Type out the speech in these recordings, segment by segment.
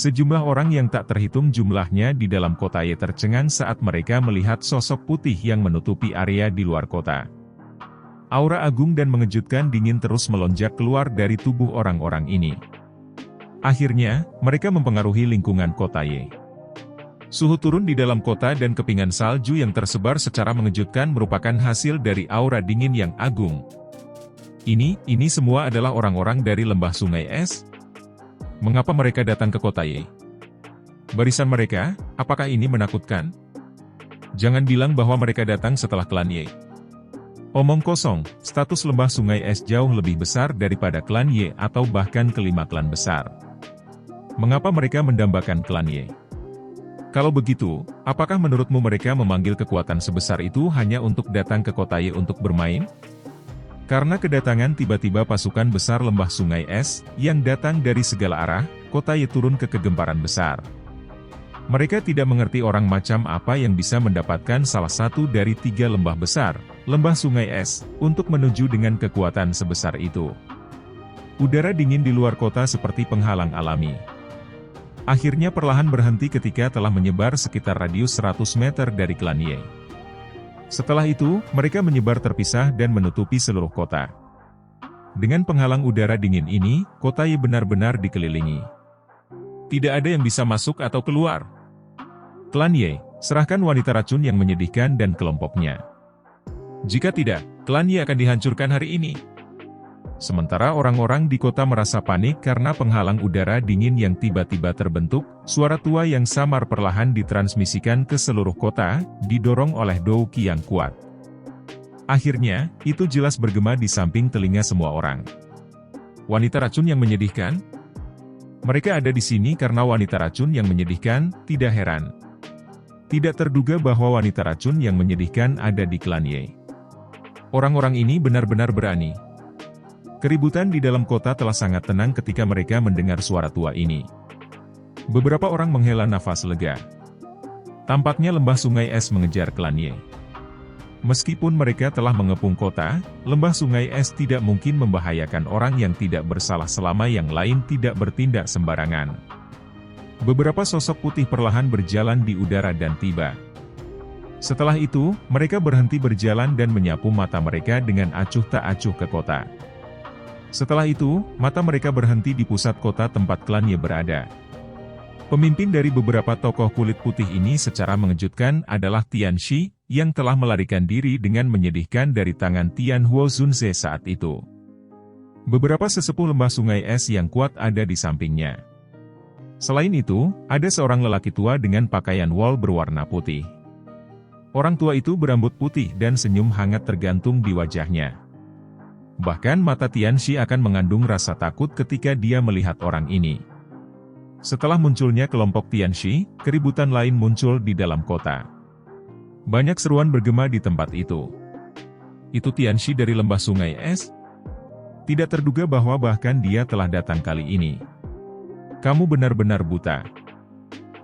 Sejumlah orang yang tak terhitung jumlahnya di dalam kota Ye tercengang saat mereka melihat sosok putih yang menutupi area di luar kota. Aura agung dan mengejutkan dingin terus melonjak keluar dari tubuh orang-orang ini. Akhirnya, mereka mempengaruhi lingkungan kota Ye. Suhu turun di dalam kota dan kepingan salju yang tersebar secara mengejutkan merupakan hasil dari aura dingin yang agung. Ini semua adalah orang-orang dari lembah sungai es? Mengapa mereka datang ke kota Ye? Barisan mereka, apakah ini menakutkan? Jangan bilang bahwa mereka datang setelah klan Ye. Omong kosong, status lembah sungai es jauh lebih besar daripada klan Ye atau bahkan kelima klan besar. Mengapa mereka mendambakan klan Ye? Kalau begitu, apakah menurutmu mereka memanggil kekuatan sebesar itu hanya untuk datang ke kota Ye untuk bermain? Karena kedatangan tiba-tiba pasukan besar lembah sungai es, yang datang dari segala arah, kota Ye turun ke kegemparan besar. Mereka tidak mengerti orang macam apa yang bisa mendapatkan salah satu dari 3 lembah besar, lembah sungai es, untuk menuju dengan kekuatan sebesar itu. Udara dingin di luar kota seperti penghalang alami. Akhirnya perlahan berhenti ketika telah menyebar sekitar radius 100 meter dari klan Ye. Setelah itu, mereka menyebar terpisah dan menutupi seluruh kota. Dengan penghalang udara dingin ini, kota Ye benar-benar dikelilingi. Tidak ada yang bisa masuk atau keluar. Klan Ye, serahkan wanita racun yang menyedihkan dan kelompoknya. Jika tidak, klan Ye akan dihancurkan hari ini. Sementara orang-orang di kota merasa panik karena penghalang udara dingin yang tiba-tiba terbentuk, suara tua yang samar perlahan ditransmisikan ke seluruh kota, didorong oleh Douki yang kuat. Akhirnya, itu jelas bergema di samping telinga semua orang. Wanita racun yang menyedihkan? Mereka ada di sini karena wanita racun yang menyedihkan, tidak heran. Tidak terduga bahwa wanita racun yang menyedihkan ada di klan Ye. Orang-orang ini benar-benar berani. Keributan di dalam kota telah sangat tenang ketika mereka mendengar suara tua ini. Beberapa orang menghela nafas lega. Tampaknya lembah sungai es mengejar klan Ye. Meskipun mereka telah mengepung kota, lembah sungai es tidak mungkin membahayakan orang yang tidak bersalah selama yang lain tidak bertindak sembarangan. Beberapa sosok putih perlahan berjalan di udara dan tiba. Setelah itu, mereka berhenti berjalan dan menyapu mata mereka dengan acuh tak acuh ke kota. Setelah itu, mata mereka berhenti di pusat kota tempat klan Ye berada. Pemimpin dari beberapa tokoh kulit putih ini secara mengejutkan adalah Tian Shi, yang telah melarikan diri dengan menyedihkan dari tangan Tian Huo Zunze saat itu. Beberapa sesepuh lembah sungai es yang kuat ada di sampingnya. Selain itu, ada seorang lelaki tua dengan pakaian wol berwarna putih. Orang tua itu berambut putih dan senyum hangat tergantung di wajahnya. Bahkan mata Tian Shi akan mengandung rasa takut ketika dia melihat orang ini. Setelah munculnya kelompok Tian Shi, keributan lain muncul di dalam kota. Banyak seruan bergema di tempat itu. Itu Tian Shi dari lembah sungai es? Tidak terduga bahwa bahkan dia telah datang kali ini. Kamu benar-benar buta.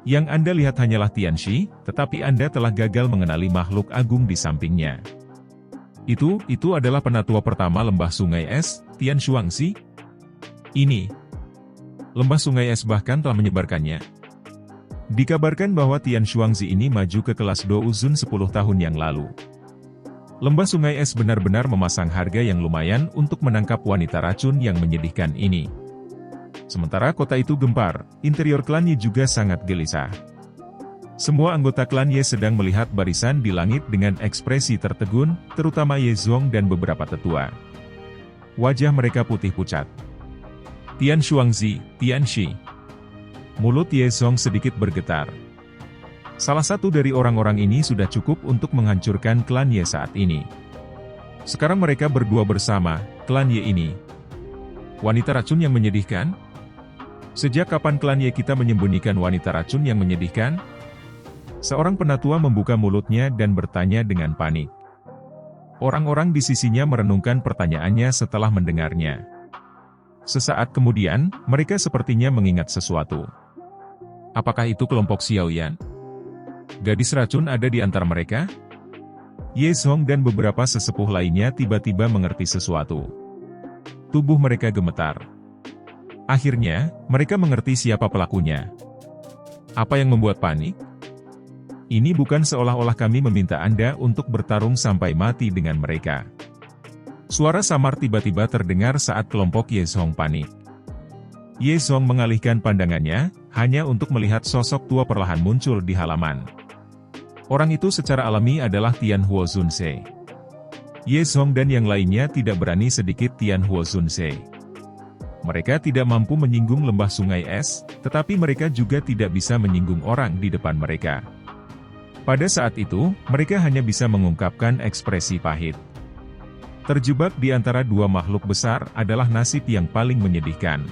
Yang Anda lihat hanyalah Tian Shi, tetapi Anda telah gagal mengenali makhluk agung di sampingnya. Itu adalah penatua pertama lembah sungai es, Tian Shuangzi. Ini. Lembah sungai es bahkan telah menyebarkannya. Dikabarkan bahwa Tian Shuangzi ini maju ke kelas Douzun 10 tahun yang lalu. Lembah sungai es benar-benar memasang harga yang lumayan untuk menangkap wanita racun yang menyedihkan ini. Sementara kota itu gempar, interior klan Ye juga sangat gelisah. Semua anggota klan Ye sedang melihat barisan di langit dengan ekspresi tertegun, terutama Ye Zong dan beberapa tetua. Wajah mereka putih pucat. Tian Shuangzi, Tian Shi. Mulut Ye Zong sedikit bergetar. Salah satu dari orang-orang ini sudah cukup untuk menghancurkan klan Ye saat ini. Sekarang mereka berdua bersama, klan Ye ini. Wanita racun yang menyedihkan? Sejak kapan klan Ye kita menyembunyikan wanita racun yang menyedihkan? Seorang penatua membuka mulutnya dan bertanya dengan panik. Orang-orang di sisinya merenungkan pertanyaannya setelah mendengarnya. Sesaat kemudian, mereka sepertinya mengingat sesuatu. Apakah itu kelompok Xiaoyan? Gadis racun ada di antara mereka? Ye Zong dan beberapa sesepuh lainnya tiba-tiba mengerti sesuatu. Tubuh mereka gemetar. Akhirnya, mereka mengerti siapa pelakunya. Apa yang membuat panik? Ini bukan seolah-olah kami meminta Anda untuk bertarung sampai mati dengan mereka. Suara samar tiba-tiba terdengar saat kelompok Ye Zhong panik. Ye Zhong mengalihkan pandangannya, hanya untuk melihat sosok tua perlahan muncul di halaman. Orang itu secara alami adalah Tian Huo Zunse. Ye Zhong dan yang lainnya tidak berani sedikit Tian Huo Zunse. Mereka tidak mampu menyinggung lembah sungai es, tetapi mereka juga tidak bisa menyinggung orang di depan mereka. Pada saat itu, mereka hanya bisa mengungkapkan ekspresi pahit. Terjebak di antara dua makhluk besar adalah nasib yang paling menyedihkan.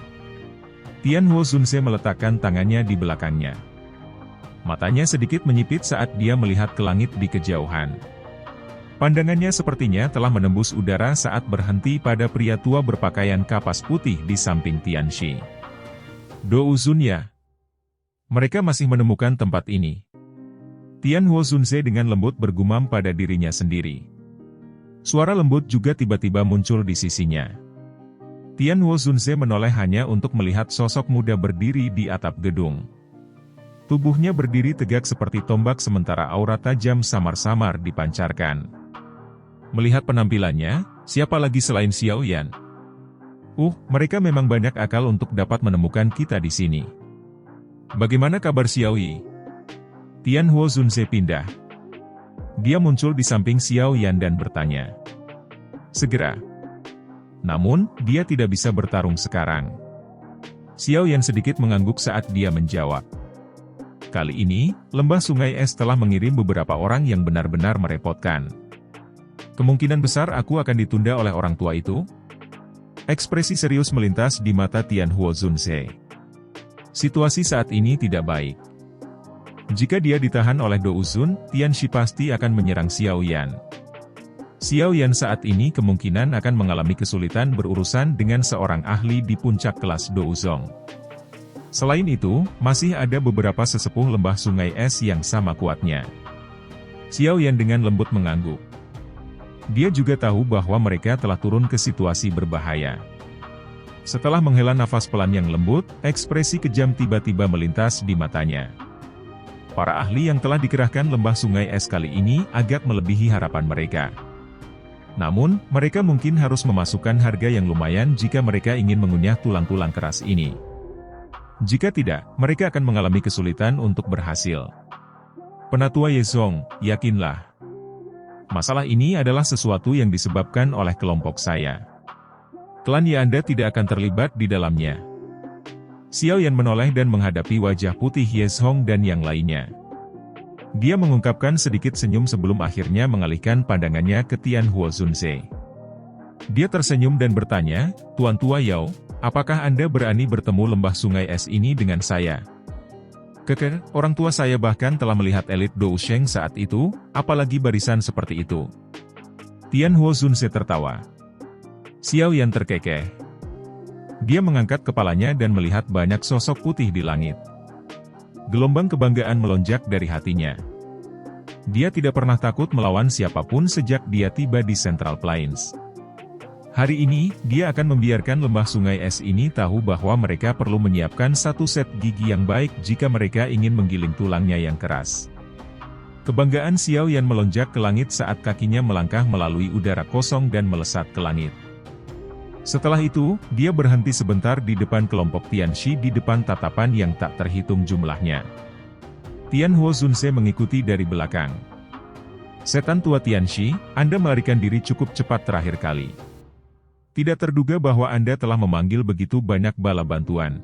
Tian Huo Zunse meletakkan tangannya di belakangnya. Matanya sedikit menyipit saat dia melihat ke langit di kejauhan. Pandangannya sepertinya telah menembus udara saat berhenti pada pria tua berpakaian kapas putih di samping Tianxi. Dou Zun ya? Mereka masih menemukan tempat ini. Tian Huo Zunse dengan lembut bergumam pada dirinya sendiri. Suara lembut juga tiba-tiba muncul di sisinya. Tian Huo Zunse menoleh hanya untuk melihat sosok muda berdiri di atap gedung. Tubuhnya berdiri tegak seperti tombak sementara aura tajam samar-samar dipancarkan. Melihat penampilannya, siapa lagi selain Xiao Yan? Mereka memang banyak akal untuk dapat menemukan kita di sini. Bagaimana kabar Xiao Yi? Tian Huo Zunse pindah. Dia muncul di samping Xiao Yan dan bertanya. Segera. Namun, dia tidak bisa bertarung sekarang. Xiao Yan sedikit mengangguk saat dia menjawab. Kali ini, lembah sungai es telah mengirim beberapa orang yang benar-benar merepotkan. Kemungkinan besar aku akan ditunda oleh orang tua itu. Ekspresi serius melintas di mata Tian Huo Zunse. Situasi saat ini tidak baik. Jika dia ditahan oleh Dou Zun, Tianxi pasti akan menyerang Xiao Yan. Xiao Yan saat ini kemungkinan akan mengalami kesulitan berurusan dengan seorang ahli di puncak kelas Dou Zong. Selain itu, masih ada beberapa sesepuh lembah sungai es yang sama kuatnya. Xiao Yan dengan lembut mengangguk. Dia juga tahu bahwa mereka telah turun ke situasi berbahaya. Setelah menghela nafas pelan yang lembut, ekspresi kejam tiba-tiba melintas di matanya. Para ahli yang telah dikerahkan lembah sungai es kali ini agak melebihi harapan mereka. Namun, mereka mungkin harus memasukkan harga yang lumayan jika mereka ingin mengunyah tulang-tulang keras ini. Jika tidak, mereka akan mengalami kesulitan untuk berhasil. Penatua Ye Zhong, yakinlah. Masalah ini adalah sesuatu yang disebabkan oleh kelompok saya. Klan Ye Anda tidak akan terlibat di dalamnya. Xiao Yan menoleh dan menghadapi wajah putih Ye Zhong dan yang lainnya. Dia mengungkapkan sedikit senyum sebelum akhirnya mengalihkan pandangannya ke Tian Huo Zunse. Dia tersenyum dan bertanya, Tuan Tua Yao, apakah Anda berani bertemu lembah sungai es ini dengan saya? Orang tua saya bahkan telah melihat elit Dou Sheng saat itu, apalagi barisan seperti itu. Tian Huo Zunse tertawa. Xiao Yan terkekeh. Dia mengangkat kepalanya dan melihat banyak sosok putih di langit. Gelombang kebanggaan melonjak dari hatinya. Dia tidak pernah takut melawan siapapun sejak dia tiba di Central Plains. Hari ini, dia akan membiarkan lembah sungai es ini tahu bahwa mereka perlu menyiapkan satu set gigi yang baik jika mereka ingin menggiling tulangnya yang keras. Kebanggaan Xiao Yan melonjak ke langit saat kakinya melangkah melalui udara kosong dan melesat ke langit. Setelah itu, dia berhenti sebentar di depan kelompok Tianxi di depan tatapan yang tak terhitung jumlahnya. Tian Huo Zunse mengikuti dari belakang. Setan tua Tianxi, Anda melarikan diri cukup cepat terakhir kali. Tidak terduga bahwa Anda telah memanggil begitu banyak bala bantuan.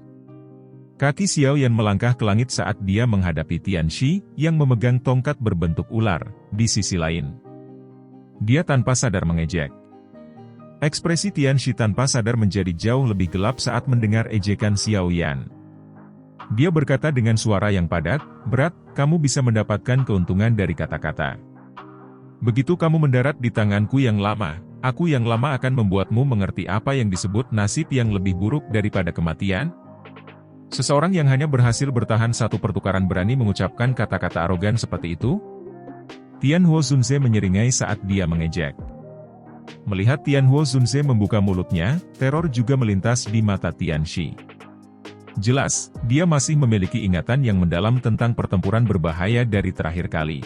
Kaki Xiao Yan melangkah ke langit saat dia menghadapi Tianxi, yang memegang tongkat berbentuk ular, di sisi lain. Dia tanpa sadar mengejek. Ekspresi Tianxi tanpa sadar menjadi jauh lebih gelap saat mendengar ejekan Xiao Yan. Dia berkata dengan suara yang padat, berat, kamu bisa mendapatkan keuntungan dari kata-kata. Begitu kamu mendarat di tanganku yang lama, aku yang lama akan membuatmu mengerti apa yang disebut nasib yang lebih buruk daripada kematian? Seseorang yang hanya berhasil bertahan satu pertukaran berani mengucapkan kata-kata arogan seperti itu? Tian Huo Zunse menyeringai saat dia mengejek. Melihat Tian Huo Zunse membuka mulutnya, teror juga melintas di mata Tianxi. Jelas, dia masih memiliki ingatan yang mendalam tentang pertempuran berbahaya dari terakhir kali.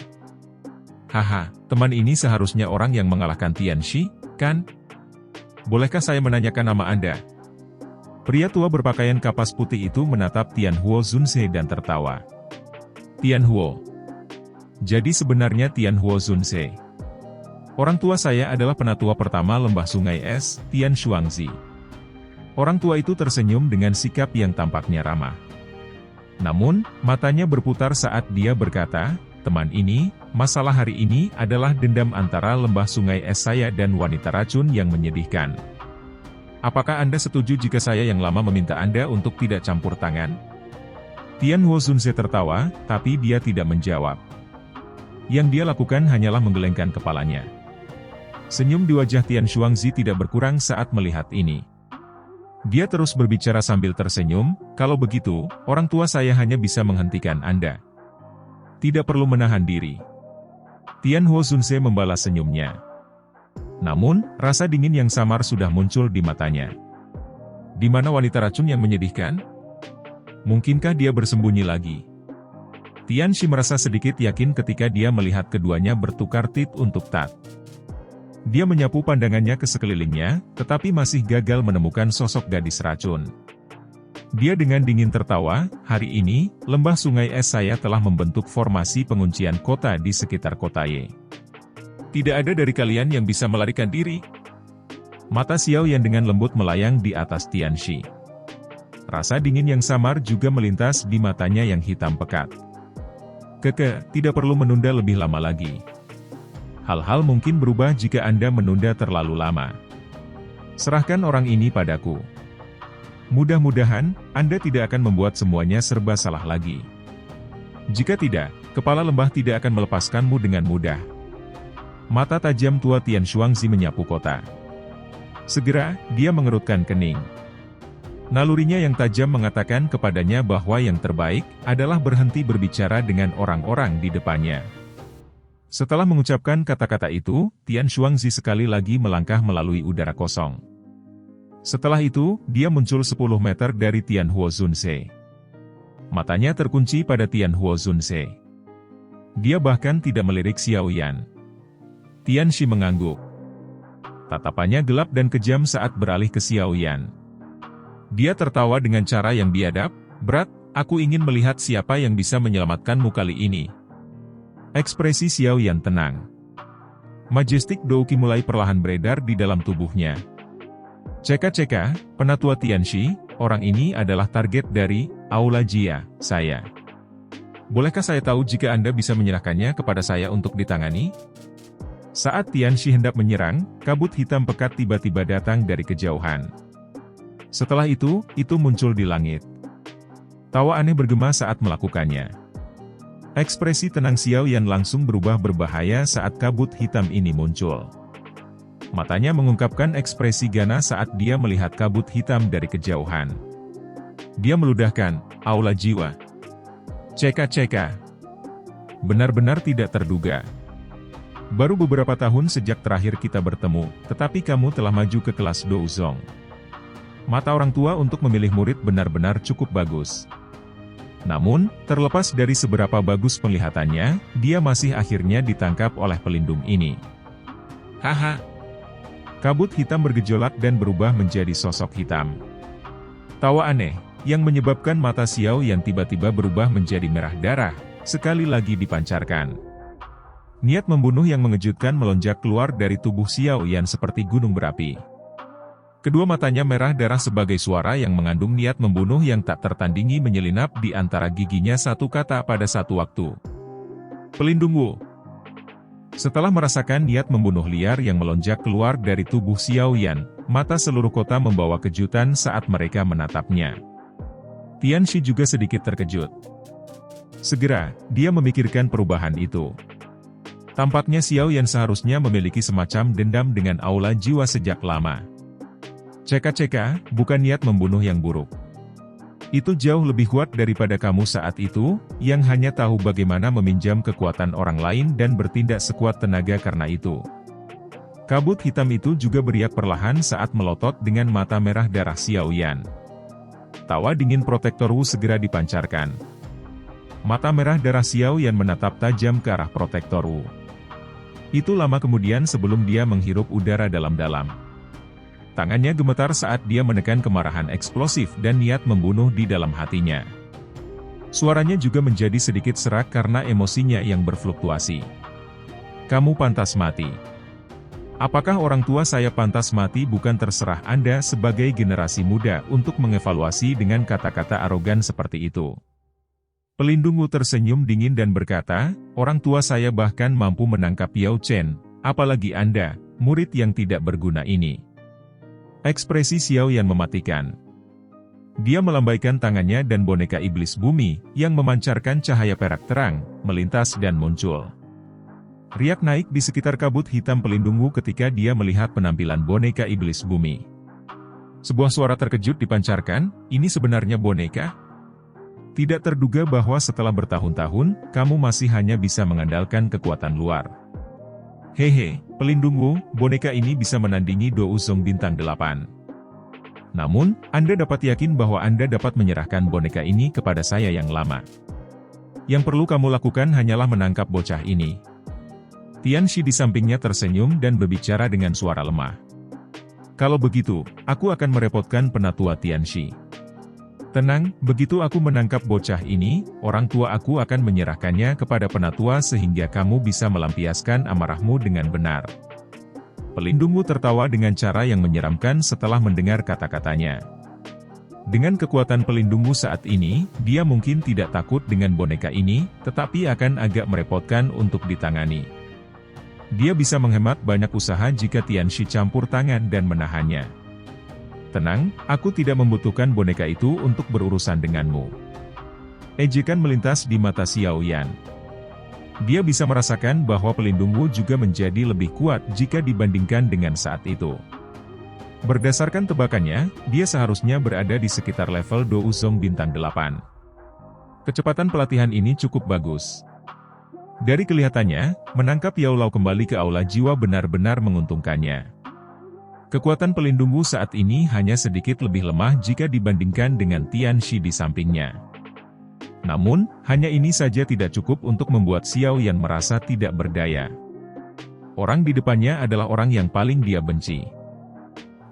Haha, teman ini seharusnya orang yang mengalahkan Tianxi, kan? Bolehkah saya menanyakan nama Anda? Pria tua berpakaian kapas putih itu menatap Tianhuo Zunse dan tertawa. Tianhuo. Jadi sebenarnya Tianhuo Zunse. Orang tua saya adalah penatua pertama lembah sungai es, Tian Shuangzi. Orang tua itu tersenyum dengan sikap yang tampaknya ramah. Namun, matanya berputar saat dia berkata, teman ini, masalah hari ini adalah dendam antara lembah sungai es saya dan wanita racun yang menyedihkan. Apakah Anda setuju jika saya yang lama meminta Anda untuk tidak campur tangan? Tianhuo Zunse tertawa, tapi dia tidak menjawab. Yang dia lakukan hanyalah menggelengkan kepalanya. Senyum di wajah Tian Shuangzi tidak berkurang saat melihat ini. Dia terus berbicara sambil tersenyum, kalau begitu, orang tua saya hanya bisa menghentikan Anda. Tidak perlu menahan diri. Tianhuo Zunse membalas senyumnya. Namun, rasa dingin yang samar sudah muncul di matanya. Di mana wanita racun yang menyedihkan? Mungkinkah dia bersembunyi lagi? Tianxi merasa sedikit yakin ketika dia melihat keduanya bertukar tit untuk tat. Dia menyapu pandangannya ke sekelilingnya, tetapi masih gagal menemukan sosok gadis racun. Dia dengan dingin tertawa, hari ini, lembah sungai es saya telah membentuk formasi penguncian kota di sekitar kota Ye. Tidak ada dari kalian yang bisa melarikan diri. Mata Xiao Yan dengan lembut melayang di atas Tianxi. Rasa dingin yang samar juga melintas di matanya yang hitam pekat. Tidak perlu menunda lebih lama lagi. Hal-hal mungkin berubah jika Anda menunda terlalu lama. Serahkan orang ini padaku. Mudah-mudahan, Anda tidak akan membuat semuanya serba salah lagi. Jika tidak, kepala lembah tidak akan melepaskanmu dengan mudah. Mata tajam tua Tian Shuangzi menyapu kota. Segera, dia mengerutkan kening. Nalurinya yang tajam mengatakan kepadanya bahwa yang terbaik adalah berhenti berbicara dengan orang-orang di depannya. Setelah mengucapkan kata-kata itu, Tian Shuangzi sekali lagi melangkah melalui udara kosong. Setelah itu, dia muncul 10 meter dari Tianhuo Zunse. Matanya terkunci pada Tianhuo Zunse. Dia bahkan tidak melirik Xiao Yan. Tianxi mengangguk. Tatapannya gelap dan kejam saat beralih ke Xiao Yan. Dia tertawa dengan cara yang biadab, berat, aku ingin melihat siapa yang bisa menyelamatkanmu kali ini. Ekspresi Xiao Yan tenang. Majestic Douqi mulai perlahan beredar di dalam tubuhnya. Ceka-ceka, penatua Tianxi, orang ini adalah target dari Aula Jia, saya. Bolehkah saya tahu jika Anda bisa menyerahkannya kepada saya untuk ditangani? Saat Tianxi hendak menyerang, kabut hitam pekat tiba-tiba datang dari kejauhan. Setelah itu muncul di langit. Tawa aneh bergema saat melakukannya. Ekspresi tenang Xiao Yan langsung berubah berbahaya saat kabut hitam ini muncul. Matanya mengungkapkan ekspresi ganas saat dia melihat kabut hitam dari kejauhan. Dia meludahkan, aula jiwa. Ceka-ceka. Benar-benar tidak terduga. Baru beberapa tahun sejak terakhir kita bertemu, tetapi kamu telah maju ke kelas Douzong. Mata orang tua untuk memilih murid benar-benar cukup bagus. Namun, terlepas dari seberapa bagus penglihatannya, dia masih akhirnya ditangkap oleh pelindung ini. Haha. Kabut hitam bergejolak dan berubah menjadi sosok hitam. Tawa aneh, yang menyebabkan mata Xiao yang tiba-tiba berubah menjadi merah darah, sekali lagi dipancarkan. Niat membunuh yang mengejutkan melonjak keluar dari tubuh Xiao Yan seperti gunung berapi. Kedua matanya merah darah sebagai suara yang mengandung niat membunuh yang tak tertandingi menyelinap di antara giginya satu kata pada satu waktu. Pelindung Wu. Setelah merasakan niat membunuh liar yang melonjak keluar dari tubuh Xiao Yan, mata seluruh kota membawa kejutan saat mereka menatapnya. Tianxi juga sedikit terkejut. Segera, dia memikirkan perubahan itu. Tampaknya Xiao Yan seharusnya memiliki semacam dendam dengan aula jiwa sejak lama. Ceka-ceka, bukan niat membunuh yang buruk. Itu jauh lebih kuat daripada kamu saat itu, yang hanya tahu bagaimana meminjam kekuatan orang lain dan bertindak sekuat tenaga karena itu. Kabut hitam itu juga beriak perlahan saat melotot dengan mata merah darah Xiao Yan. Tawa dingin Protektor Wu segera dipancarkan. Mata merah darah Xiao Yan menatap tajam ke arah Protektor Wu. Itu lama kemudian sebelum dia menghirup udara dalam-dalam. Tangannya gemetar saat dia menekan kemarahan eksplosif dan niat membunuh di dalam hatinya. Suaranya juga menjadi sedikit serak karena emosinya yang berfluktuasi. Kamu pantas mati. Apakah orang tua saya pantas mati? Bukan, terserah Anda sebagai generasi muda untuk mengevaluasi dengan kata-kata arogan seperti itu. Pelindung Wu tersenyum dingin dan berkata, orang tua saya bahkan mampu menangkap Yao Chen, apalagi Anda, murid yang tidak berguna ini. Ekspresi Xiao Yan mematikan. Dia melambaikan tangannya dan boneka iblis bumi, yang memancarkan cahaya perak terang, melintas dan muncul. Riak naik di sekitar kabut hitam pelindung Wu ketika dia melihat penampilan boneka iblis bumi. Sebuah suara terkejut dipancarkan, ini sebenarnya boneka? Tidak terduga bahwa setelah bertahun-tahun, kamu masih hanya bisa mengandalkan kekuatan luar. Hehe, pelindung Wu, boneka ini bisa menandingi Do Uzong bintang 8. Namun, Anda dapat yakin bahwa Anda dapat menyerahkan boneka ini kepada saya yang lama. Yang perlu kamu lakukan hanyalah menangkap bocah ini. Tianxi di sampingnya tersenyum dan berbicara dengan suara lemah. Kalau begitu, aku akan merepotkan penatua Tianxi. Tenang, begitu aku menangkap bocah ini, orang tua aku akan menyerahkannya kepada penatua sehingga kamu bisa melampiaskan amarahmu dengan benar. Pelindung Wu tertawa dengan cara yang menyeramkan setelah mendengar kata-katanya. Dengan kekuatan pelindung Wu saat ini, dia mungkin tidak takut dengan boneka ini, tetapi akan agak merepotkan untuk ditangani. Dia bisa menghemat banyak usaha jika Tianxi campur tangan dan menahannya. Tenang, aku tidak membutuhkan boneka itu untuk berurusan denganmu. Ejekan melintas di mata Xiao Yan. Dia bisa merasakan bahwa pelindung Wu juga menjadi lebih kuat jika dibandingkan dengan saat itu. Berdasarkan tebakannya, dia seharusnya berada di sekitar level Do Uzong bintang 8. Kecepatan pelatihan ini cukup bagus. Dari kelihatannya, menangkap Yao Lao kembali ke aula jiwa benar-benar menguntungkannya. Kekuatan pelindung Wu saat ini hanya sedikit lebih lemah jika dibandingkan dengan Tianxi di sampingnya. Namun, hanya ini saja tidak cukup untuk membuat Xiao Yan merasa tidak berdaya. Orang di depannya adalah orang yang paling dia benci.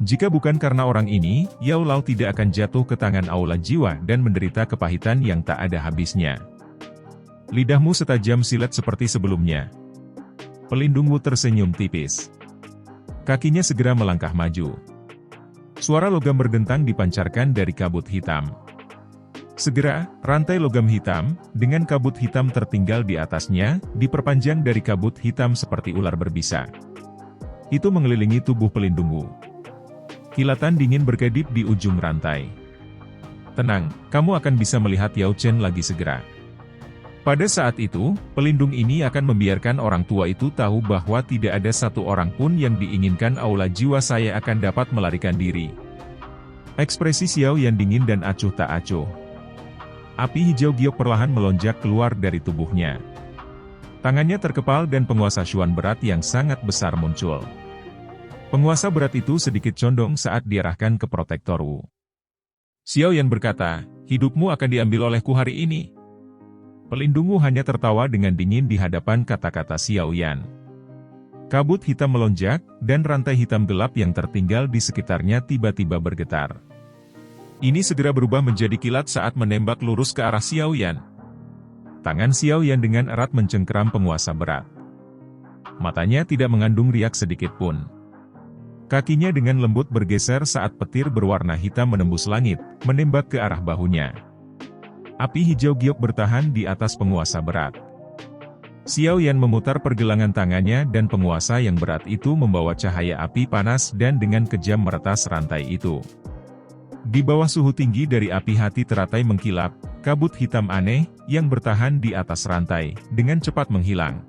Jika bukan karena orang ini, Yao Lao tidak akan jatuh ke tangan aula jiwa dan menderita kepahitan yang tak ada habisnya. Lidahmu setajam silet seperti sebelumnya. Pelindung Wu tersenyum tipis. Kakinya segera melangkah maju. Suara logam berdentang dipancarkan dari kabut hitam. Segera, rantai logam hitam, dengan kabut hitam tertinggal di atasnya, diperpanjang dari kabut hitam seperti ular berbisa. Itu mengelilingi tubuh pelindung Wu. Kilatan dingin berkedip di ujung rantai. Tenang, kamu akan bisa melihat Yao Chen lagi segera. Pada saat itu, pelindung ini akan membiarkan orang tua itu tahu bahwa tidak ada satu orang pun yang diinginkan aula jiwa saya akan dapat melarikan diri. Ekspresi Xiao Yan dingin dan acuh tak acuh. Api hijau giok perlahan melonjak keluar dari tubuhnya. Tangannya terkepal dan penguasa Xuan berat yang sangat besar muncul. Penguasa berat itu sedikit condong saat diarahkan ke Protektor Wu. Xiao Yan berkata, hidupmu akan diambil olehku hari ini. Pelindung Wu hanya tertawa dengan dingin di hadapan kata-kata Xiao Yan. Kabut hitam melonjak, dan rantai hitam gelap yang tertinggal di sekitarnya tiba-tiba bergetar. Ini segera berubah menjadi kilat saat menembak lurus ke arah Xiao Yan. Tangan Xiao Yan dengan erat mencengkeram penguasa berat. Matanya tidak mengandung riak sedikit pun. Kakinya dengan lembut bergeser saat petir berwarna hitam menembus langit, menembak ke arah bahunya. Api hijau giok bertahan di atas penguasa berat. Xiao Yan memutar pergelangan tangannya dan penguasa yang berat itu membawa cahaya api panas dan dengan kejam meretas rantai itu. Di bawah suhu tinggi dari api hati teratai mengkilap, kabut hitam aneh, yang bertahan di atas rantai, dengan cepat menghilang.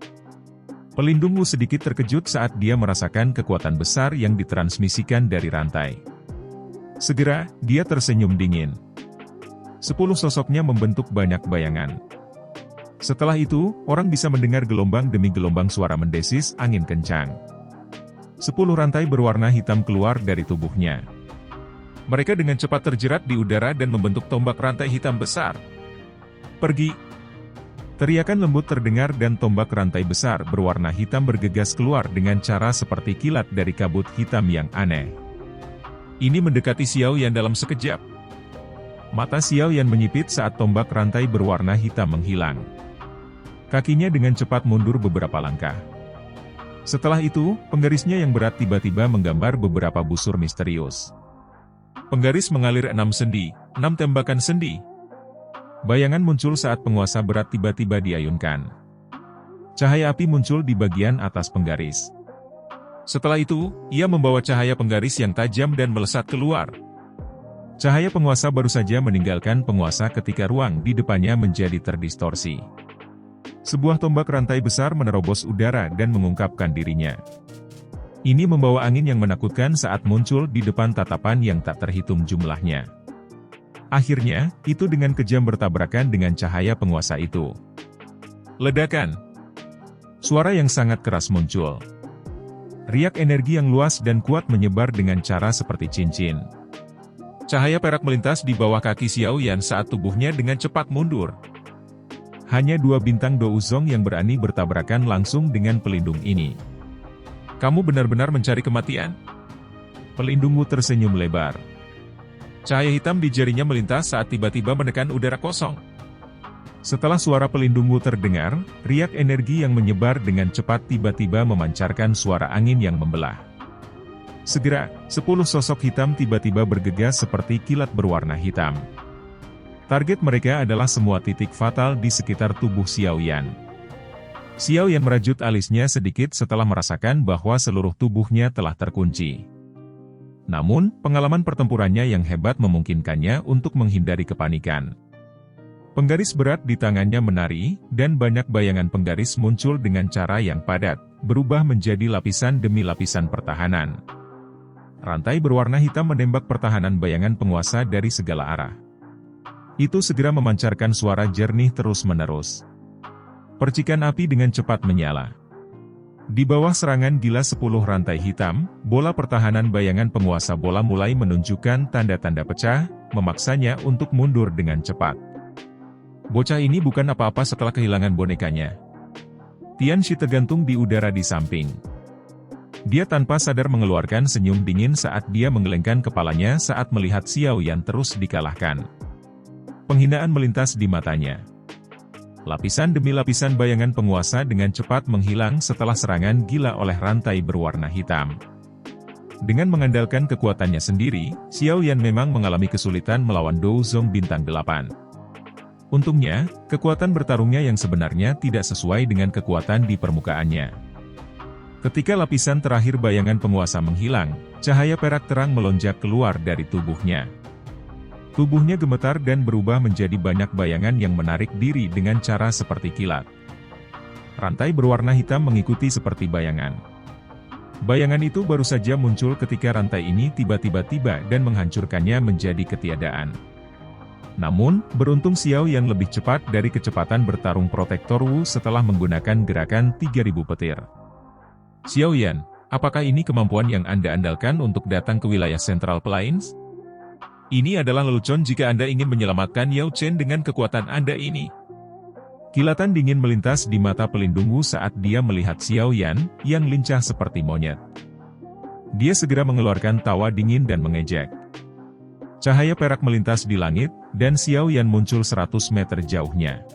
Pelindung Wu sedikit terkejut saat dia merasakan kekuatan besar yang ditransmisikan dari rantai. Segera, dia tersenyum dingin. 10 sosoknya membentuk banyak bayangan. Setelah itu, orang bisa mendengar gelombang demi gelombang suara mendesis angin kencang. 10 rantai berwarna hitam keluar dari tubuhnya. Mereka dengan cepat terjerat di udara dan membentuk tombak rantai hitam besar. Pergi! Teriakan lembut terdengar dan tombak rantai besar berwarna hitam bergegas keluar dengan cara seperti kilat dari kabut hitam yang aneh. Ini mendekati Xiao Yan dalam sekejap. Mata Xiao Yan menyipit saat tombak rantai berwarna hitam menghilang. Kakinya dengan cepat mundur beberapa langkah. Setelah itu, penggarisnya yang berat tiba-tiba menggambar beberapa busur misterius. Penggaris mengalir 6 sendi, 6 tembakan sendi. Bayangan muncul saat penguasa berat tiba-tiba diayunkan. Cahaya api muncul di bagian atas penggaris. Setelah itu, ia membawa cahaya penggaris yang tajam dan melesat keluar. Cahaya penguasa baru saja meninggalkan penguasa ketika ruang di depannya menjadi terdistorsi. Sebuah tombak rantai besar menerobos udara dan mengungkapkan dirinya. Ini membawa angin yang menakutkan saat muncul di depan tatapan yang tak terhitung jumlahnya. Akhirnya, itu dengan kejam bertabrakan dengan cahaya penguasa itu. Ledakan. Suara yang sangat keras muncul. Riak energi yang luas dan kuat menyebar dengan cara seperti cincin. Cahaya perak melintas di bawah kaki Xiao Yan saat tubuhnya dengan cepat mundur. Hanya 2 bintang Douzong yang berani bertabrakan langsung dengan pelindung ini. Kamu benar-benar mencari kematian? Pelindung Wu tersenyum lebar. Cahaya hitam di jarinya melintas saat tiba-tiba menekan udara kosong. Setelah suara pelindung Wu terdengar, riak energi yang menyebar dengan cepat tiba-tiba memancarkan suara angin yang membelah. Segera, 10 sosok hitam tiba-tiba bergegas seperti kilat berwarna hitam. Target mereka adalah semua titik fatal di sekitar tubuh Xiao Yan. Xiao Yan merajut alisnya sedikit setelah merasakan bahwa seluruh tubuhnya telah terkunci. Namun, pengalaman pertempurannya yang hebat memungkinkannya untuk menghindari kepanikan. Penggaris berat di tangannya menari, dan banyak bayangan penggaris muncul dengan cara yang padat, berubah menjadi lapisan demi lapisan pertahanan. Rantai berwarna hitam menembak pertahanan bayangan penguasa dari segala arah. Itu segera memancarkan suara jernih terus-menerus. Percikan api dengan cepat menyala. Di bawah serangan gila 10 rantai hitam, bola pertahanan bayangan penguasa bola mulai menunjukkan tanda-tanda pecah, memaksanya untuk mundur dengan cepat. Bocah ini bukan apa-apa setelah kehilangan bonekanya. Tian Shi tergantung di udara di samping. Dia tanpa sadar mengeluarkan senyum dingin saat dia menggelengkan kepalanya saat melihat Xiao Yan terus dikalahkan. Penghinaan melintas di matanya. Lapisan demi lapisan bayangan penguasa dengan cepat menghilang setelah serangan gila oleh rantai berwarna hitam. Dengan mengandalkan kekuatannya sendiri, Xiao Yan memang mengalami kesulitan melawan Douzong bintang 8. Untungnya, kekuatan bertarungnya yang sebenarnya tidak sesuai dengan kekuatan di permukaannya. Ketika lapisan terakhir bayangan penguasa menghilang, cahaya perak terang melonjak keluar dari tubuhnya. Tubuhnya gemetar dan berubah menjadi banyak bayangan yang menarik diri dengan cara seperti kilat. Rantai berwarna hitam mengikuti seperti bayangan. Bayangan itu baru saja muncul ketika rantai ini tiba-tiba tiba dan menghancurkannya menjadi ketiadaan. Namun, beruntung Xiao Yan lebih cepat dari kecepatan bertarung Protektor Wu setelah menggunakan gerakan 3000 petir. Xiao Yan, apakah ini kemampuan yang Anda andalkan untuk datang ke wilayah Central Plains? Ini adalah lelucon jika Anda ingin menyelamatkan Yao Chen dengan kekuatan Anda ini. Kilatan dingin melintas di mata pelindung Wu saat dia melihat Xiao Yan, yang lincah seperti monyet. Dia segera mengeluarkan tawa dingin dan mengejek. Cahaya perak melintas di langit, dan Xiao Yan muncul 100 meter jauhnya.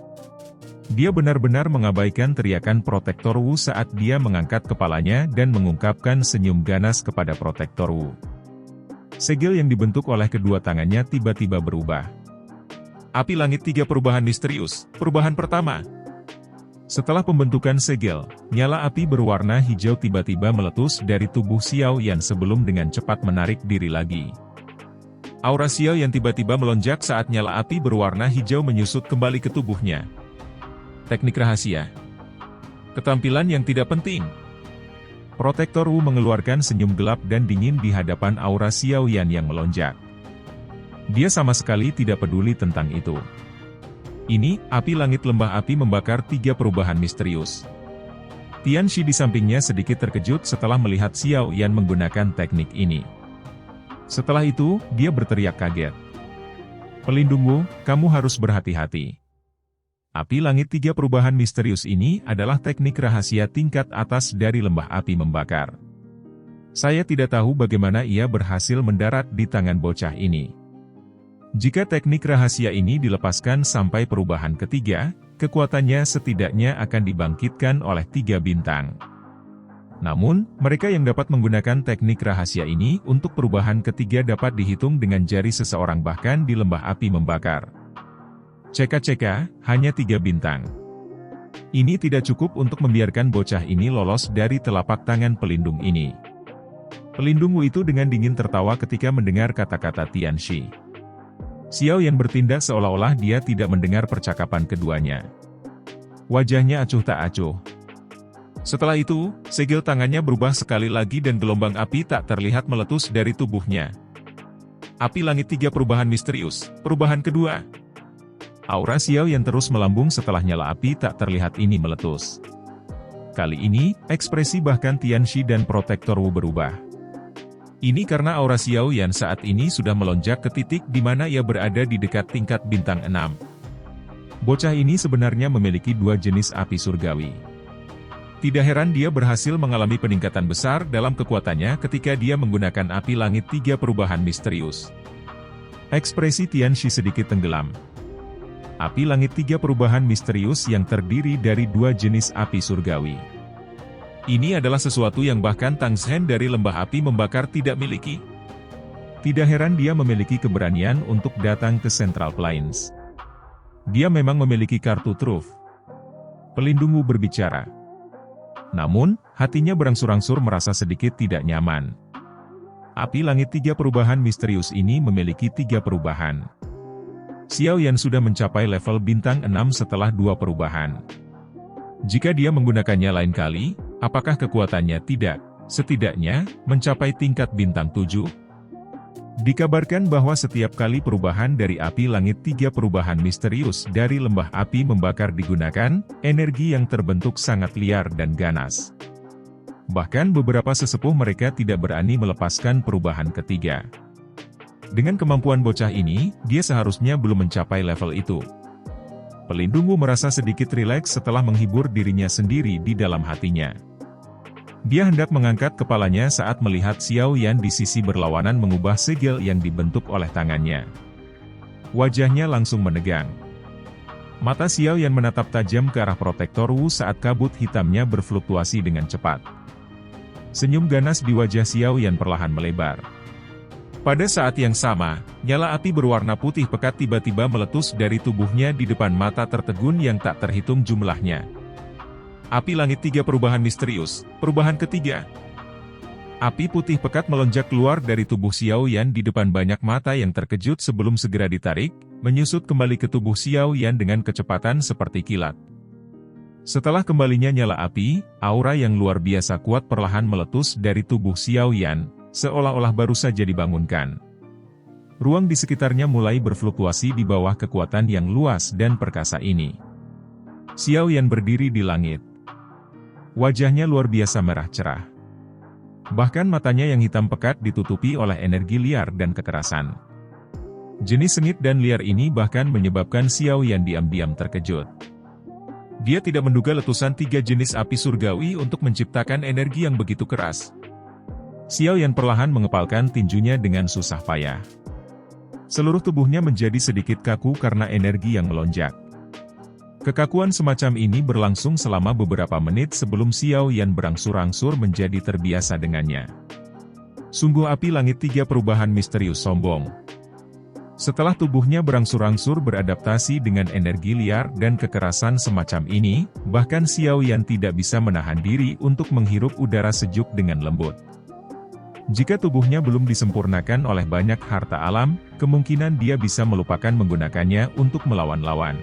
Dia benar-benar mengabaikan teriakan Protektor Wu saat dia mengangkat kepalanya dan mengungkapkan senyum ganas kepada Protektor Wu. Segel yang dibentuk oleh kedua tangannya tiba-tiba berubah. Api langit 3 perubahan misterius, perubahan pertama. Setelah pembentukan segel, nyala api berwarna hijau tiba-tiba meletus dari tubuh Xiao Yan sebelum dengan cepat menarik diri lagi. Aura Xiao Yan tiba-tiba melonjak saat nyala api berwarna hijau menyusut kembali ke tubuhnya. Teknik rahasia. Ketampilan yang tidak penting. Protektor Wu mengeluarkan senyum gelap dan dingin di hadapan aura Xiao Yan yang melonjak. Dia sama sekali tidak peduli tentang itu. Ini, api langit lembah api membakar 3 perubahan misterius. Tian Shi di sampingnya sedikit terkejut setelah melihat Xiao Yan menggunakan teknik ini. Setelah itu, dia berteriak kaget. "Pelindungmu, kamu harus berhati-hati." Api langit 3 perubahan misterius ini adalah teknik rahasia tingkat atas dari lembah api membakar. Saya tidak tahu bagaimana ia berhasil mendarat di tangan bocah ini. Jika teknik rahasia ini dilepaskan sampai perubahan ketiga, kekuatannya setidaknya akan dibangkitkan oleh 3 bintang. Namun, mereka yang dapat menggunakan teknik rahasia ini untuk perubahan ketiga dapat dihitung dengan jari seseorang bahkan di lembah api membakar. CK hanya 3 bintang. Ini tidak cukup untuk membiarkan bocah ini lolos dari telapak tangan pelindung ini. Pelindung Wu itu dengan dingin tertawa ketika mendengar kata-kata Tianxi. Xiao Yan bertindak seolah-olah dia tidak mendengar percakapan keduanya. Wajahnya acuh tak acuh. Setelah itu, segel tangannya berubah sekali lagi dan gelombang api tak terlihat meletus dari tubuhnya. Api langit 3 perubahan misterius, perubahan kedua. Aura Xiao Yan terus melambung setelah nyala api tak terlihat ini meletus. Kali ini, ekspresi bahkan Tianxi dan Protektor Wu berubah. Ini karena aura Xiao Yan saat ini sudah melonjak ke titik di mana ia berada di dekat tingkat bintang 6. Bocah ini sebenarnya memiliki 2 jenis api surgawi. Tidak heran dia berhasil mengalami peningkatan besar dalam kekuatannya ketika dia menggunakan api langit 3 perubahan misterius. Ekspresi Tianxi sedikit tenggelam. Api langit 3 perubahan misterius yang terdiri dari 2 jenis api surgawi. Ini adalah sesuatu yang bahkan Tang Zhen dari lembah api membakar tidak miliki. Tidak heran dia memiliki keberanian untuk datang ke Central Plains. Dia memang memiliki kartu truf. Pelindung Wu berbicara. Namun, hatinya berangsur-angsur merasa sedikit tidak nyaman. Api langit 3 perubahan misterius ini memiliki 3 perubahan. Xiao Yan sudah mencapai level bintang 6 setelah 2 perubahan. Jika dia menggunakannya lain kali, apakah kekuatannya tidak, setidaknya, mencapai tingkat bintang 7? Dikabarkan bahwa setiap kali perubahan dari api langit 3 perubahan misterius dari lembah api membakar digunakan, energi yang terbentuk sangat liar dan ganas. Bahkan beberapa sesepuh mereka tidak berani melepaskan perubahan ketiga. Dengan kemampuan bocah ini, dia seharusnya belum mencapai level itu. Pelindung Wu merasa sedikit rileks setelah menghibur dirinya sendiri di dalam hatinya. Dia hendak mengangkat kepalanya saat melihat Xiao Yan di sisi berlawanan mengubah segel yang dibentuk oleh tangannya. Wajahnya langsung menegang. Mata Xiao Yan menatap tajam ke arah Protektor Wu saat kabut hitamnya berfluktuasi dengan cepat. Senyum ganas di wajah Xiao Yan perlahan melebar. Pada saat yang sama, nyala api berwarna putih pekat tiba-tiba meletus dari tubuhnya di depan mata tertegun yang tak terhitung jumlahnya. Api langit 3 perubahan misterius, perubahan ketiga. Api putih pekat melonjak keluar dari tubuh Xiao Yan di depan banyak mata yang terkejut sebelum segera ditarik, menyusut kembali ke tubuh Xiao Yan dengan kecepatan seperti kilat. Setelah kembalinya nyala api, aura yang luar biasa kuat perlahan meletus dari tubuh Xiao Yan, seolah-olah baru saja dibangunkan. Ruang di sekitarnya mulai berfluktuasi di bawah kekuatan yang luas dan perkasa ini. Xiao Yan berdiri di langit. Wajahnya luar biasa merah cerah. Bahkan matanya yang hitam pekat ditutupi oleh energi liar dan kekerasan. Jenis sengit dan liar ini bahkan menyebabkan Xiao Yan diam-diam terkejut. Dia tidak menduga letusan 3 jenis api surgawi untuk menciptakan energi yang begitu keras. Xiao Yan perlahan mengepalkan tinjunya dengan susah payah. Seluruh tubuhnya menjadi sedikit kaku karena energi yang melonjak. Kekakuan semacam ini berlangsung selama beberapa menit sebelum Xiao Yan berangsur-angsur menjadi terbiasa dengannya. Sungguh api langit 3 perubahan misterius sombong. Setelah tubuhnya berangsur-angsur beradaptasi dengan energi liar dan kekerasan semacam ini, bahkan Xiao Yan tidak bisa menahan diri untuk menghirup udara sejuk dengan lembut. Jika tubuhnya belum disempurnakan oleh banyak harta alam, kemungkinan dia bisa melupakan menggunakannya untuk melawan lawan.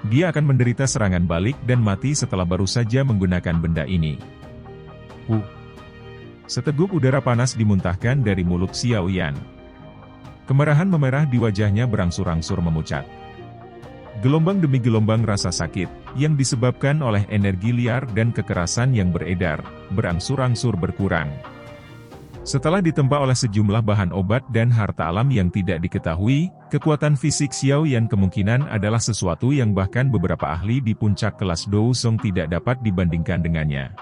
Dia akan menderita serangan balik dan mati setelah baru saja menggunakan benda ini. Seteguk udara panas dimuntahkan dari mulut Xiao Yan. Kemerahan memerah di wajahnya berangsur-angsur memucat. Gelombang demi gelombang rasa sakit, yang disebabkan oleh energi liar dan kekerasan yang beredar, berangsur-angsur berkurang. Setelah ditempa oleh sejumlah bahan obat dan harta alam yang tidak diketahui, kekuatan fisik Xiao Yan kemungkinan adalah sesuatu yang bahkan beberapa ahli di puncak kelas Douzong tidak dapat dibandingkan dengannya.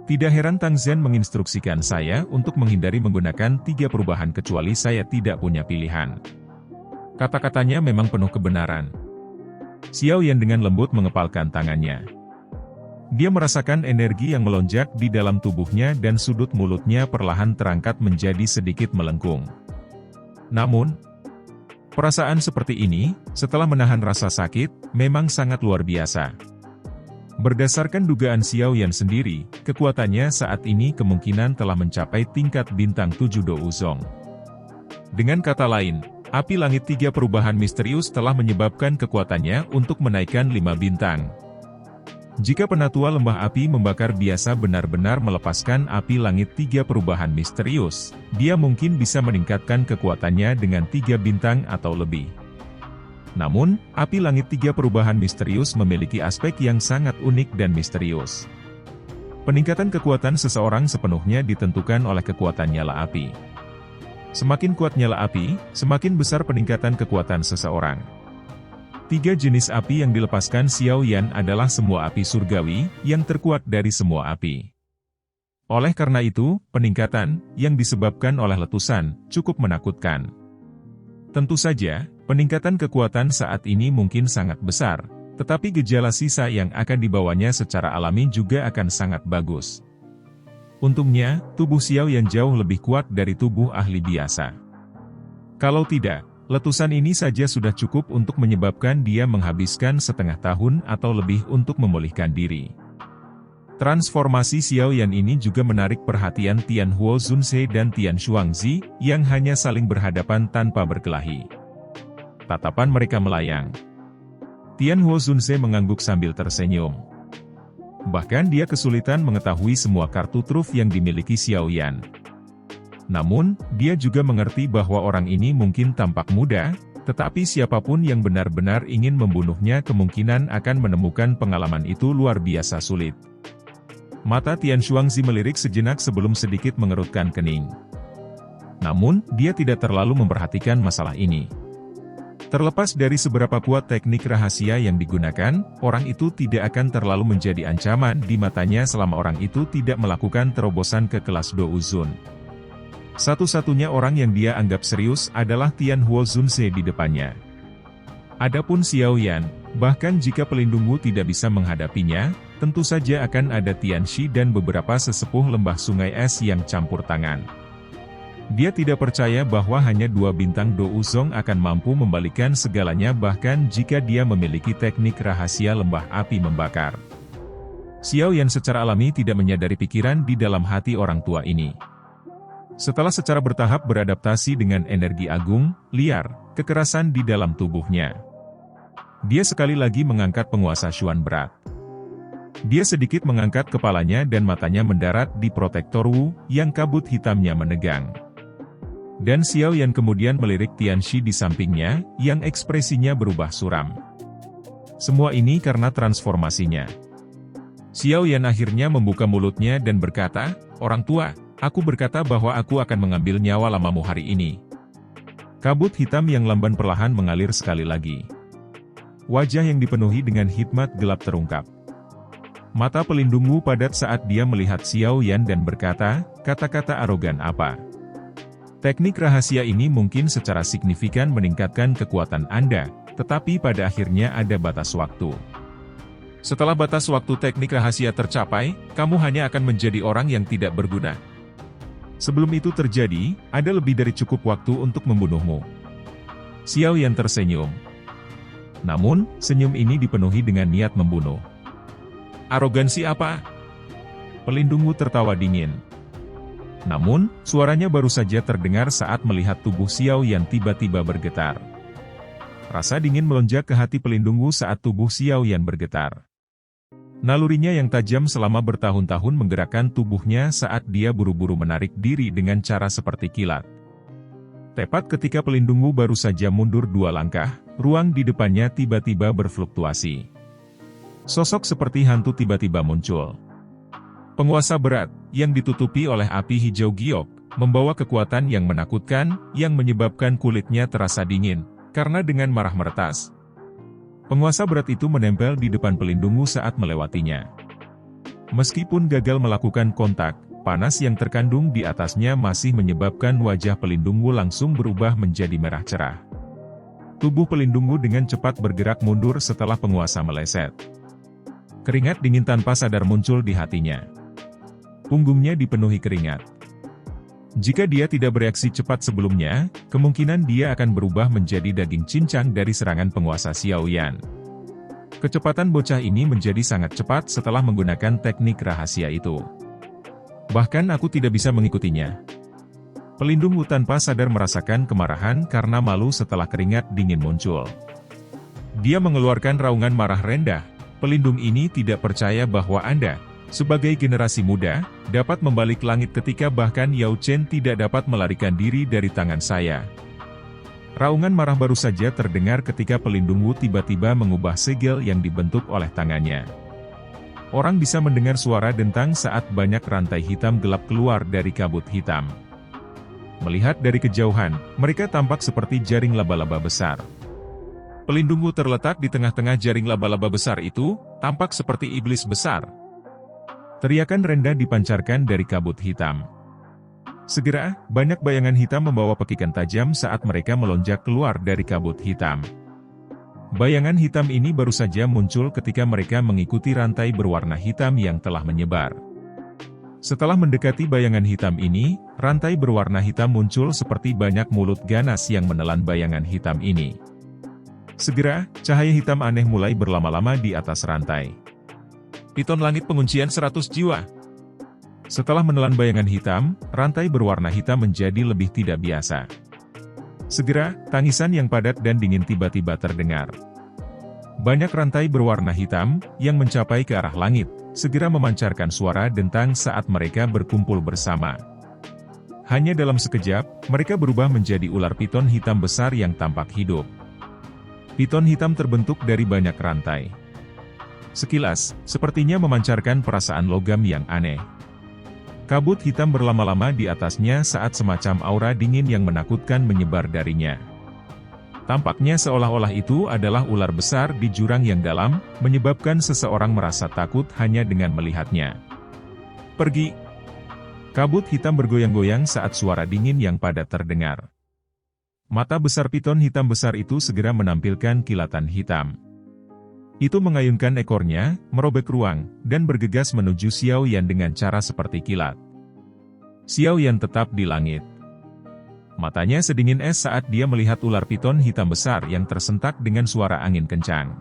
Tidak heran Tang Zhen menginstruksikan saya untuk menghindari menggunakan 3 perubahan kecuali saya tidak punya pilihan. Kata-katanya memang penuh kebenaran. Xiao Yan dengan lembut mengepalkan tangannya. Dia merasakan energi yang melonjak di dalam tubuhnya dan sudut mulutnya perlahan terangkat menjadi sedikit melengkung. Namun, perasaan seperti ini, setelah menahan rasa sakit, memang sangat luar biasa. Berdasarkan dugaan Xiao Yan sendiri, kekuatannya saat ini kemungkinan telah mencapai tingkat bintang 7 Douzong. Dengan kata lain, api langit 3 perubahan misterius telah menyebabkan kekuatannya untuk menaikkan 5 bintang. Jika penatua lembah api membakar biasa benar-benar melepaskan api langit 3 perubahan misterius, dia mungkin bisa meningkatkan kekuatannya dengan 3 bintang atau lebih. Namun, api langit 3 perubahan misterius memiliki aspek yang sangat unik dan misterius. Peningkatan kekuatan seseorang sepenuhnya ditentukan oleh kekuatan nyala api. Semakin kuat nyala api, semakin besar peningkatan kekuatan seseorang. 3 jenis api yang dilepaskan Xiao Yan adalah semua api surgawi, yang terkuat dari semua api. Oleh karena itu, peningkatan, yang disebabkan oleh letusan, cukup menakutkan. Tentu saja, peningkatan kekuatan saat ini mungkin sangat besar, tetapi gejala sisa yang akan dibawanya secara alami juga akan sangat bagus. Untungnya, tubuh Xiao Yan jauh lebih kuat dari tubuh ahli biasa. Kalau tidak, letusan ini saja sudah cukup untuk menyebabkan dia menghabiskan setengah tahun atau lebih untuk memulihkan diri. Transformasi Xiao Yan ini juga menarik perhatian Tian Huo Zunse dan Tian Shuangzi, yang hanya saling berhadapan tanpa berkelahi. Tatapan mereka melayang. Tian Huo Zunse mengangguk sambil tersenyum. Bahkan dia kesulitan mengetahui semua kartu truf yang dimiliki Xiao Yan. Namun, dia juga mengerti bahwa orang ini mungkin tampak muda, tetapi siapapun yang benar-benar ingin membunuhnya kemungkinan akan menemukan pengalaman itu luar biasa sulit. Mata Tian Shuangzi melirik sejenak sebelum sedikit mengerutkan kening. Namun, dia tidak terlalu memperhatikan masalah ini. Terlepas dari seberapa kuat teknik rahasia yang digunakan, orang itu tidak akan terlalu menjadi ancaman di matanya selama orang itu tidak melakukan terobosan ke kelas Douzon. Satu-satunya orang yang dia anggap serius adalah Tian Huo Zunse di depannya. Adapun Xiao Yan, bahkan jika pelindungmu tidak bisa menghadapinya, tentu saja akan ada Tian Shi dan beberapa sesepuh lembah sungai es yang campur tangan. Dia tidak percaya bahwa hanya 2 bintang Douzong akan mampu membalikkan segalanya bahkan jika dia memiliki teknik rahasia lembah api membakar. Xiao Yan secara alami tidak menyadari pikiran di dalam hati orang tua ini. Setelah secara bertahap beradaptasi dengan energi agung, liar, kekerasan di dalam tubuhnya. Dia sekali lagi mengangkat penguasa Xuan berat. Dia sedikit mengangkat kepalanya dan matanya mendarat di protektor Wu, yang kabut hitamnya menegang. Dan Xiao Yan kemudian melirik Tian Shi di sampingnya, yang ekspresinya berubah suram. Semua ini karena transformasinya. Xiao Yan akhirnya membuka mulutnya dan berkata, "Orang tua, aku berkata bahwa aku akan mengambil nyawa lamamu hari ini." Kabut hitam yang lamban perlahan mengalir sekali lagi. Wajah yang dipenuhi dengan hikmat gelap terungkap. Mata pelindungmu padat saat dia melihat Xiao Yan dan berkata, "Kata-kata arogan apa? Teknik rahasia ini mungkin secara signifikan meningkatkan kekuatan Anda, tetapi pada akhirnya ada batas waktu. Setelah batas waktu teknik rahasia tercapai, kamu hanya akan menjadi orang yang tidak berguna. Sebelum itu terjadi, ada lebih dari cukup waktu untuk membunuhmu." Xiao Yan tersenyum. Namun, senyum ini dipenuhi dengan niat membunuh. "Arogansi apa?" Pelindungmu tertawa dingin. Namun, suaranya baru saja terdengar saat melihat tubuh Xiao Yan tiba-tiba bergetar. Rasa dingin melonjak ke hati pelindungmu saat tubuh Xiao Yan bergetar. Nalurinya yang tajam selama bertahun-tahun menggerakkan tubuhnya saat dia buru-buru menarik diri dengan cara seperti kilat. Tepat ketika pelindungmu baru saja mundur 2 langkah, ruang di depannya tiba-tiba berfluktuasi. Sosok seperti hantu tiba-tiba muncul. Penguasa berat, yang ditutupi oleh api hijau giok, membawa kekuatan yang menakutkan, yang menyebabkan kulitnya terasa dingin, karena dengan marah meretas. Penguasa berat itu menempel di depan pelindungmu saat melewatinya. Meskipun gagal melakukan kontak, panas yang terkandung di atasnya masih menyebabkan wajah pelindungmu langsung berubah menjadi merah cerah. Tubuh pelindungmu dengan cepat bergerak mundur setelah penguasa meleset. Keringat dingin tanpa sadar muncul di hatinya. Punggungnya dipenuhi keringat. Jika dia tidak bereaksi cepat sebelumnya, kemungkinan dia akan berubah menjadi daging cincang dari serangan penguasa Xiaoyan. Kecepatan bocah ini menjadi sangat cepat setelah menggunakan teknik rahasia itu. Bahkan aku tidak bisa mengikutinya. Pelindungmu tanpa sadar merasakan kemarahan karena malu setelah keringat dingin muncul. Dia mengeluarkan raungan marah rendah. Pelindung ini tidak percaya bahwa Anda, sebagai generasi muda, dapat membalik langit ketika bahkan Yao Chen tidak dapat melarikan diri dari tangan saya. Raungan marah baru saja terdengar ketika pelindungmu tiba-tiba mengubah segel yang dibentuk oleh tangannya. Orang bisa mendengar suara dentang saat banyak rantai hitam gelap keluar dari kabut hitam. Melihat dari kejauhan, mereka tampak seperti jaring laba-laba besar. Pelindungmu terletak di tengah-tengah jaring laba-laba besar itu, tampak seperti iblis besar. Teriakan rendah dipancarkan dari kabut hitam. Segera, banyak bayangan hitam membawa pekikan tajam saat mereka melonjak keluar dari kabut hitam. Bayangan hitam ini baru saja muncul ketika mereka mengikuti rantai berwarna hitam yang telah menyebar. Setelah mendekati bayangan hitam ini, rantai berwarna hitam muncul seperti banyak mulut ganas yang menelan bayangan hitam ini. Segera, cahaya hitam aneh mulai berlama-lama di atas rantai. Piton langit penguncian 100 jiwa. Setelah menelan bayangan hitam, rantai berwarna hitam menjadi lebih tidak biasa. Segera, tangisan yang padat dan dingin tiba-tiba terdengar. Banyak rantai berwarna hitam, yang mencapai ke arah langit, segera memancarkan suara dentang saat mereka berkumpul bersama. Hanya dalam sekejap, mereka berubah menjadi ular piton hitam besar yang tampak hidup. Piton hitam terbentuk dari banyak rantai. Sekilas, sepertinya memancarkan perasaan logam yang aneh. Kabut hitam berlama-lama di atasnya saat semacam aura dingin yang menakutkan menyebar darinya. Tampaknya seolah-olah itu adalah ular besar di jurang yang dalam, menyebabkan seseorang merasa takut hanya dengan melihatnya. Pergi! Kabut hitam bergoyang-goyang saat suara dingin yang padat terdengar. Mata besar piton hitam besar itu segera menampilkan kilatan hitam. Itu mengayunkan ekornya, merobek ruang, dan bergegas menuju Xiao Yan dengan cara seperti kilat. Xiao Yan tetap di langit. Matanya sedingin es saat dia melihat ular piton hitam besar yang tersentak dengan suara angin kencang.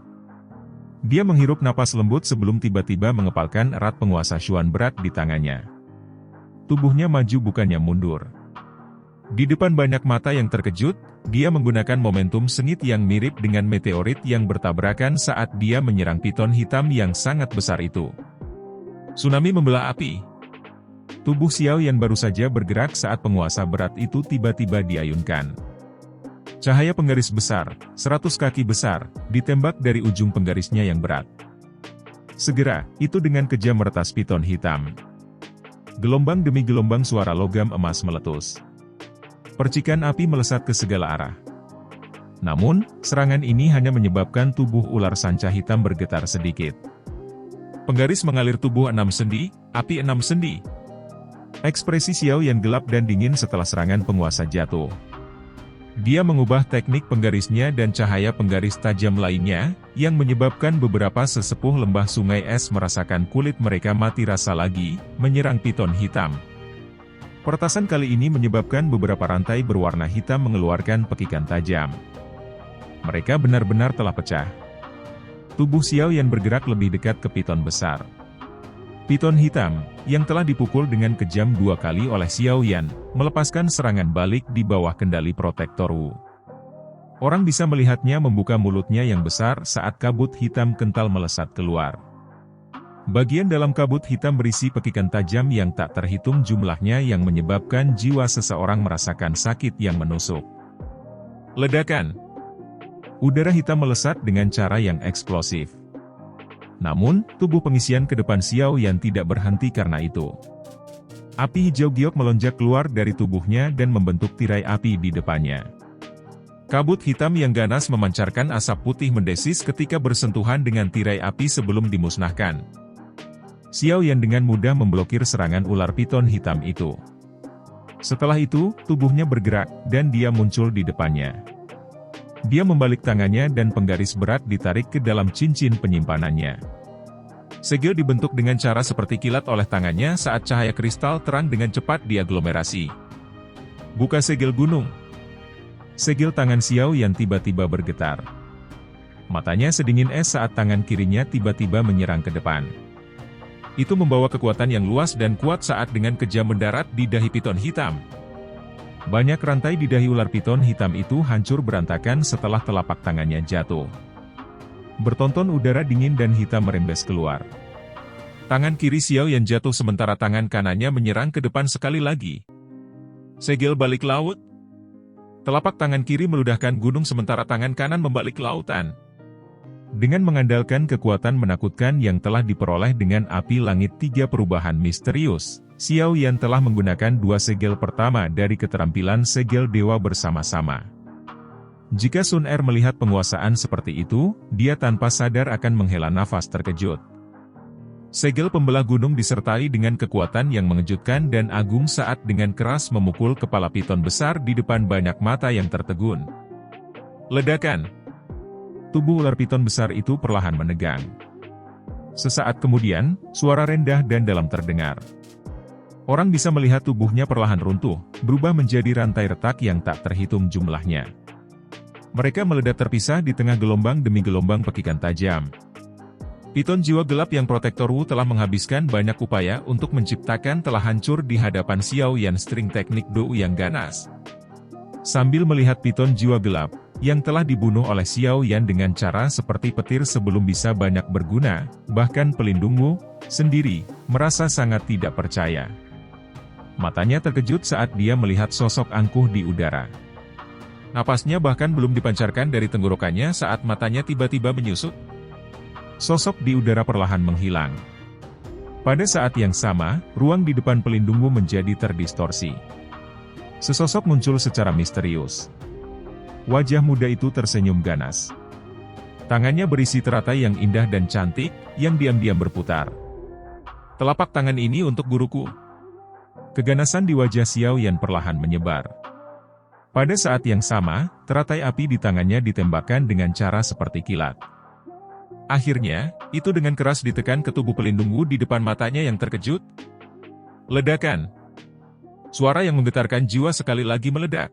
Dia menghirup napas lembut sebelum tiba-tiba mengepalkan erat penguasa Xuan berat di tangannya. Tubuhnya maju bukannya mundur. Di depan banyak mata yang terkejut, dia menggunakan momentum sengit yang mirip dengan meteorit yang bertabrakan saat dia menyerang piton hitam yang sangat besar itu. Tsunami membelah api. Tubuh Xiao Yan baru saja bergerak saat penguasa berat itu tiba-tiba diayunkan. Cahaya penggaris besar, 100 kaki besar, ditembak dari ujung penggarisnya yang berat. Segera, itu dengan kejam meretas piton hitam. Gelombang demi gelombang suara logam emas meletus. Percikan api melesat ke segala arah. Namun, serangan ini hanya menyebabkan tubuh ular sanca hitam bergetar sedikit. Penggaris mengalir tubuh 6 sendi, api 6 sendi. Ekspresi Xiao Yan gelap dan dingin setelah serangan penguasa jatuh. Dia mengubah teknik penggarisnya dan cahaya penggaris tajam lainnya, yang menyebabkan beberapa sesepuh lembah sungai es merasakan kulit mereka mati rasa lagi, menyerang piton hitam. Peretasan kali ini menyebabkan beberapa rantai berwarna hitam mengeluarkan pekikan tajam. Mereka benar-benar telah pecah. Tubuh Xiao Yan bergerak lebih dekat ke piton besar. Piton hitam, yang telah dipukul dengan kejam 2 kali oleh Xiao Yan, melepaskan serangan balik di bawah kendali Protektor Wu. Orang bisa melihatnya membuka mulutnya yang besar saat kabut hitam kental melesat keluar. Bagian dalam kabut hitam berisi pekikan tajam yang tak terhitung jumlahnya yang menyebabkan jiwa seseorang merasakan sakit yang menusuk. Ledakan. Udara hitam melesat dengan cara yang eksplosif. Namun, tubuh pengisian ke depan Xiao Yan tidak berhenti karena itu. Api hijau giok melonjak keluar dari tubuhnya dan membentuk tirai api di depannya. Kabut hitam yang ganas memancarkan asap putih mendesis ketika bersentuhan dengan tirai api sebelum dimusnahkan. Xiao Yan dengan mudah memblokir serangan ular piton hitam itu. Setelah itu, tubuhnya bergerak, dan dia muncul di depannya. Dia membalik tangannya dan penggaris berat ditarik ke dalam cincin penyimpanannya. Segel dibentuk dengan cara seperti kilat oleh tangannya saat cahaya kristal terang dengan cepat diaglomerasi. Buka segel gunung. Segel tangan Xiao Yan tiba-tiba bergetar. Matanya sedingin es saat tangan kirinya tiba-tiba menyerang ke depan. Itu membawa kekuatan yang luas dan kuat saat dengan kejam mendarat di dahi piton hitam. Banyak rantai di dahi ular piton hitam itu hancur berantakan setelah telapak tangannya jatuh. Bertonton udara dingin dan hitam merembes keluar. Tangan kiri Xiao Yan jatuh sementara tangan kanannya menyerang ke depan sekali lagi. Segel balik laut. Telapak tangan kiri meludahkan gunung sementara tangan kanan membalik lautan. Dengan mengandalkan kekuatan menakutkan yang telah diperoleh dengan api langit tiga perubahan misterius, Xiao Yan telah menggunakan dua segel pertama dari keterampilan segel dewa bersama-sama. Jika Sun Er melihat penguasaan seperti itu, dia tanpa sadar akan menghela nafas terkejut. Segel pembelah gunung disertai dengan kekuatan yang mengejutkan dan agung saat dengan keras memukul kepala piton besar di depan banyak mata yang tertegun. Ledakan. Tubuh ular piton besar itu perlahan menegang. Sesaat kemudian, suara rendah dan dalam terdengar. Orang bisa melihat tubuhnya perlahan runtuh, berubah menjadi rantai retak yang tak terhitung jumlahnya. Mereka meledak terpisah di tengah gelombang demi gelombang pekikan tajam. Piton jiwa gelap yang Protektor Wu telah menghabiskan banyak upaya untuk menciptakan telah hancur di hadapan Xiao Yan string teknik Dou yang ganas. Sambil melihat piton jiwa gelap, yang telah dibunuh oleh Xiao Yan dengan cara seperti petir sebelum bisa banyak berguna, bahkan pelindung Wu sendiri merasa sangat tidak percaya. Matanya terkejut saat dia melihat sosok angkuh di udara. Napasnya bahkan belum dipancarkan dari tenggorokannya saat matanya tiba-tiba menyusut. Sosok di udara perlahan menghilang. Pada saat yang sama, ruang di depan pelindung Wu menjadi terdistorsi. Sesosok muncul secara misterius. Wajah muda itu tersenyum ganas. Tangannya berisi teratai yang indah dan cantik, yang diam-diam berputar. Telapak tangan ini untuk guruku. Keganasan di wajah Xiao Yan perlahan menyebar. Pada saat yang sama, teratai api di tangannya ditembakkan dengan cara seperti kilat. Akhirnya, itu dengan keras ditekan ke tubuh pelindung Wu di depan matanya yang terkejut. Ledakan. Suara yang menggetarkan jiwa sekali lagi meledak.